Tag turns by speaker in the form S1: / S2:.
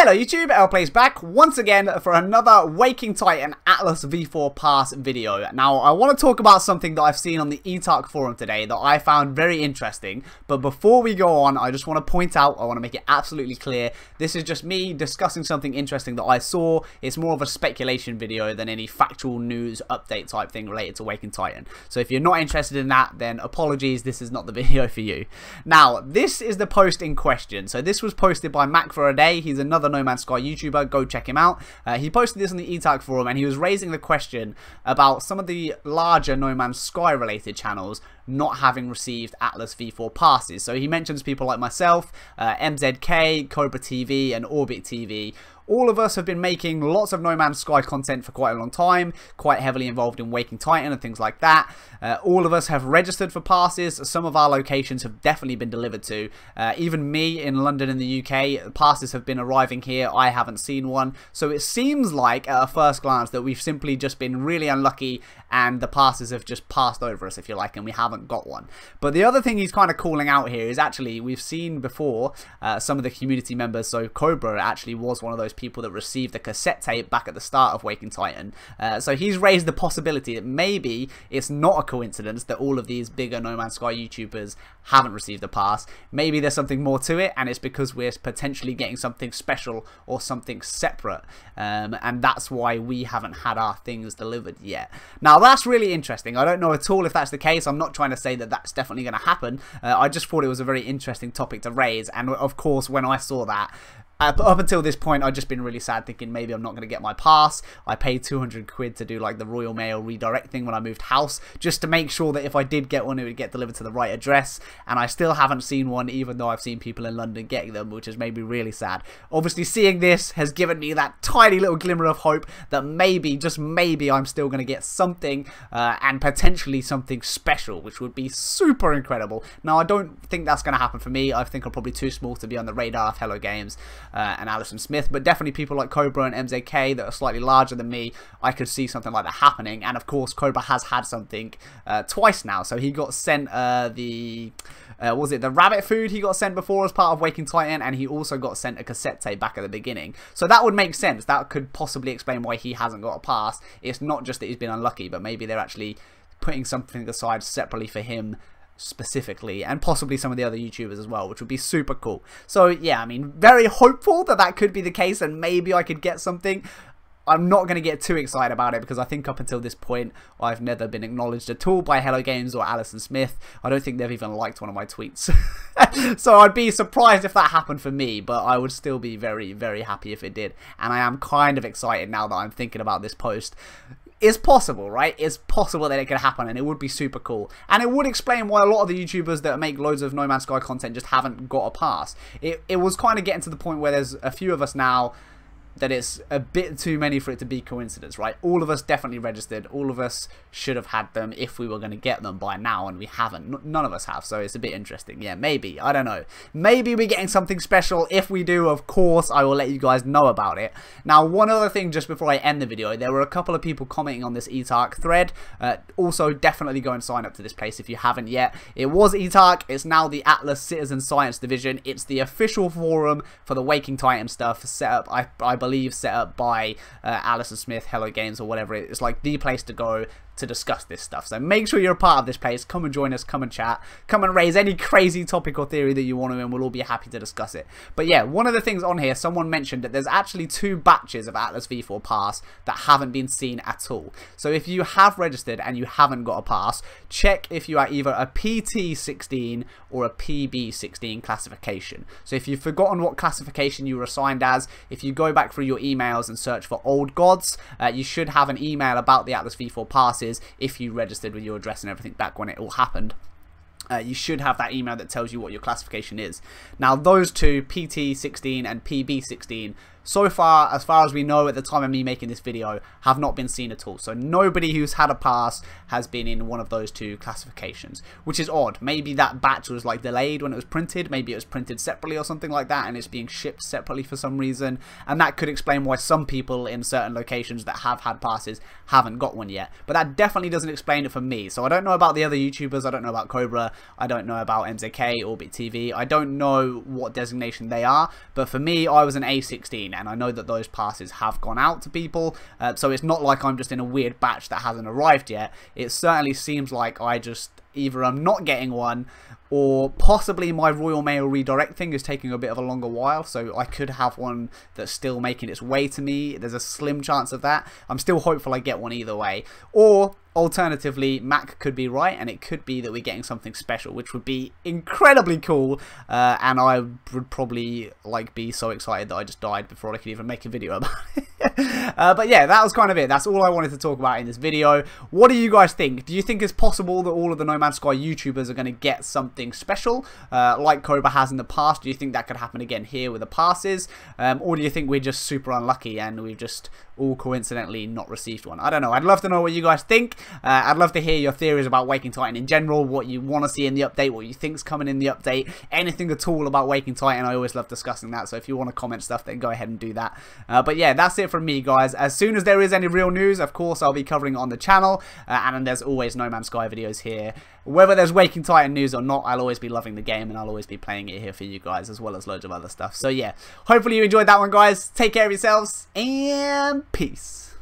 S1: Hello YouTube, LPlays back once again for another Waking Titan Atlas V4 Pass video. Now I want to talk about something that I've seen on the ETARC forum today that I found very interesting, but before we go on I just want to point out, I want to make it absolutely clear, this is just me discussing something interesting that I saw. It's more of a speculation video than any factual news update type thing related to Waking Titan. So if you're not interested in that, then apologies, this is not the video for you. Now this is the post in question. So this was posted by Mac for a Day. He's another No Man's Sky YouTuber, go check him out. He posted this on the ETARC forum and he was raising the question about some of the larger No Man's Sky related channels not having received Atlas V4 passes. So he mentions people like myself, MZK, Cobra TV and Orbit TV. All of us have been making lots of No Man's Sky content for quite a long time, quite heavily involved in Waking Titan and things like that. All of us have registered for passes. Some of our locations have definitely been delivered to. Even me in London in the UK, passes have been arriving here. I haven't seen one. So it seems like at a first glance that we've simply just been really unlucky and the passes have just passed over us, if you like, and we haven't got one. But the other thing he's kind of calling out here is actually, we've seen before some of the community members, so Cobra actually was one of those people that received the cassette tape back at the start of Waking Titan. So he's raised the possibility that maybe it's not a coincidence that all of these bigger No Man's Sky YouTubers haven't received a pass. Maybe there's something more to it and it's because we're potentially getting something special or something separate, and that's why we haven't had our things delivered yet. Now that's really interesting. I don't know at all if that's the case. I'm not trying to say that that's definitely going to happen. I just thought it was a very interesting topic to raise, and of course when I saw that, up until this point, I've just been really sad, thinking maybe I'm not going to get my pass. I paid 200 quid to do like the Royal Mail redirect thing when I moved house, just to make sure that if I did get one, it would get delivered to the right address. And I still haven't seen one, even though I've seen people in London getting them, which has made me really sad. Obviously, seeing this has given me that tiny little glimmer of hope that maybe, just maybe, I'm still going to get something, and potentially something special, which would be super incredible. Now, I don't think that's going to happen for me. I think I'm probably too small to be on the radar of Hello Games and Alison Smith, but definitely people like Cobra and MZK that are slightly larger than me, I could see something like that happening. And of course Cobra has had something twice now. So he got sent was it the rabbit food he got sent before as part of Waking Titan, and he also got sent a cassette tape back at the beginning. So that would make sense. That could possibly explain why he hasn't got a pass. It's not just that he's been unlucky, but maybe they're actually putting something aside separately for him specifically, and possibly some of the other YouTubers as well, which would be super cool. So yeah, I mean, very hopeful that that could be the case and maybe I could get something. I'm not going to get too excited about it because I think up until this point I've never been acknowledged at all by Hello Games or Alison Smith. I don't think they've even liked one of my tweets. So I'd be surprised if that happened for me, but I would still be very, very happy if it did. And I am kind of excited now that I'm thinking about this post. It's possible, right? It's possible that it could happen and it would be super cool. And it would explain why a lot of the YouTubers that make loads of No Man's Sky content just haven't got a pass. It was kind of getting to the point where there's a few of us now that it's a bit too many for it to be coincidence, right? All of us definitely registered. All of us should have had them if we were going to get them by now, and we haven't. None of us have, so it's a bit interesting. Yeah, maybe. I don't know. Maybe we're getting something special. If we do, of course, I will let you guys know about it. Now, one other thing just before I end the video, there were a couple of people commenting on this ETARC thread. Also, definitely go and sign up to this place if you haven't yet. It was ETARC. It's now the Atlas Citizen Science Division. It's the official forum for the Waking Titan stuff, set up, I believe, set up by Alison Smith, Hello Games, or whatever. It's like the place to go to discuss this stuff. So make sure you're a part of this place. Come and join us, come and chat, come and raise any crazy topic or theory that you want to, and we'll all be happy to discuss it. But yeah, one of the things on here, someone mentioned that there's actually 2 batches of Atlas V4 pass that haven't been seen at all. So if you have registered and you haven't got a pass, check if you are either a PT16 or a PB16 classification. So if you've forgotten what classification you were assigned as, if you go back through your emails and search for Old Gods, you should have an email about the Atlas V4 passes if you registered with your address and everything back when it all happened. You should have that email that tells you what your classification is. Now those two, PT16 and PB16, so far, as far as we know at the time of me making this video, have not been seen at all. So nobody who's had a pass has been in one of those 2 classifications, which is odd. Maybe that batch was like delayed when it was printed. Maybe it was printed separately or something like that, and it's being shipped separately for some reason. And that could explain why some people in certain locations that have had passes haven't got one yet. But that definitely doesn't explain it for me. So I don't know about the other YouTubers. I don't know about Cobra. I don't know about MZK, Orbit TV. I don't know what designation they are. But for me, I was an A16. and I know that those passes have gone out to people, so it's not like I'm just in a weird batch that hasn't arrived yet. It certainly seems like I just either I'm not getting one, or possibly my Royal Mail redirect thing is taking a bit of a longer while, so I could have one that's still making its way to me. There's a slim chance of that. I'm still hopeful I get one either way. Or alternatively, Mac could be right, and it could be that we're getting something special, which would be incredibly cool, and I would probably be so excited that I just died before I could even make a video about it. But yeah, that was kind of it. That's all I wanted to talk about in this video. What do you guys think? Do you think it's possible that all of the No Man's Sky YouTubers are going to get something special, like Cobra has in the past? Do you think that could happen again here with the passes? Or do you think we're just super unlucky and we've just all coincidentally not received one? I don't know. I'd love to know what you guys think. I'd love to hear your theories about Waking Titan in general, what you want to see in the update, what you think's coming in the update, anything at all about Waking Titan. I always love discussing that, so if you want to comment stuff, then go ahead and do that. But yeah, that's it from me, guys. As soon as there is any real news, of course, I'll be covering it on the channel, and then there's always No Man's Sky videos here. Whether there's Waking Titan news or not, I'll always be loving the game, and I'll always be playing it here for you guys, as well as loads of other stuff. So yeah, hopefully you enjoyed that one, guys. Take care of yourselves, and peace.